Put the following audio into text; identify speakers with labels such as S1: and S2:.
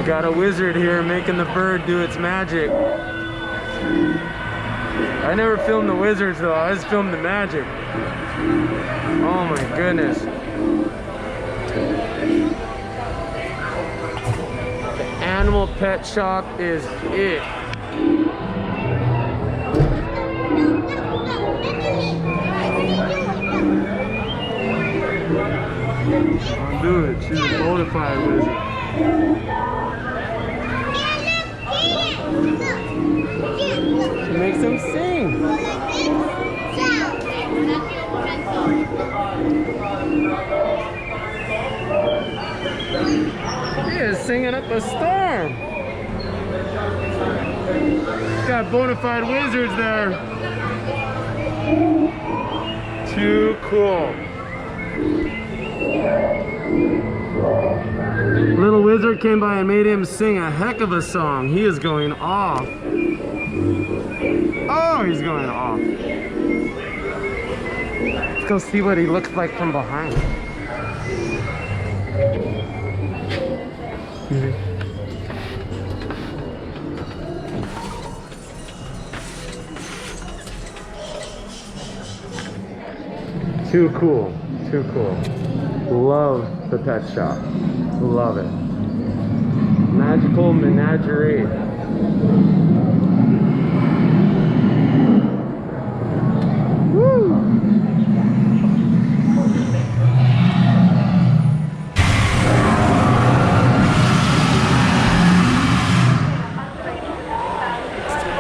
S1: Got a wizard here making the bird do its magic. I never filmed the wizards though, I just filmed the magic. Oh my goodness. The animal pet shop is it. I'll do it, she's a bona fide wizard. She makes them sing. He is singing up a storm. Got bona fide wizards there. Too cool. Little wizard came by and made him sing a heck of a song. He is going off. Oh, he's going off. Let's go see what he looks like from behind. Too cool. Too cool. Love the pet shop. Love it. Magical Menagerie. Woo!